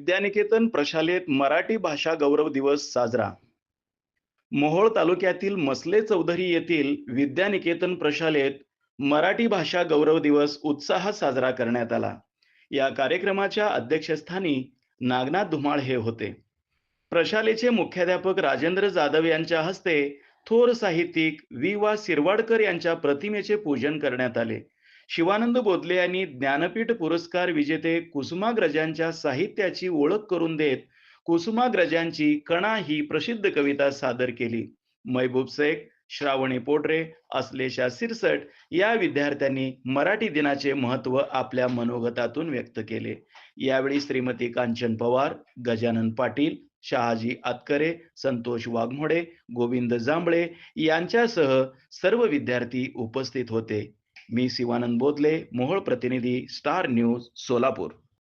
विद्यानिकेतन प्रशालेत मराठी भाषा गौरव दिवस साजरा. मोहोळ तालुक्यातील मसले चौधरी येथील विद्यानिकेतन प्रशालेत मराठी भाषा गौरव दिवस उत्साहात साजरा करण्यात आला. या कार्यक्रमाच्या अध्यक्षस्थानी नागनाथ धुमाळ हे होते. प्रशालेचे मुख्याध्यापक राजेंद्र जाधव यांच्या हस्ते थोर साहित्यिक वि वा शिरवाडकर यांच्या प्रतिमेचे पूजन करण्यात आले. शिवानंद बोधले यांनी ज्ञानपीठ पुरस्कार विजेते कुसुमाग्रजांच्या साहित्याची ओळख करून देत कुसुमाग्रजांची कणा ही प्रसिद्ध कविता सादर केली. महबूब शेख, श्रावणी पोटरे, अस्लेशा सिरसट या विद्यार्थ्यांनी मराठी दिनाचे महत्त्व आपल्या मनोगतातून व्यक्त केले. यावेळी श्रीमती कांचन पवार, गजानन पाटील, शहाजी आतकरे, संतोष वाघमोडे, गोविंद जांभळे यांच्यासह सर्व विद्यार्थी उपस्थित होते. मी शिवानंद बोधले, मोहोळ प्रतिनिधी, स्टार न्यूज, सोलापूर.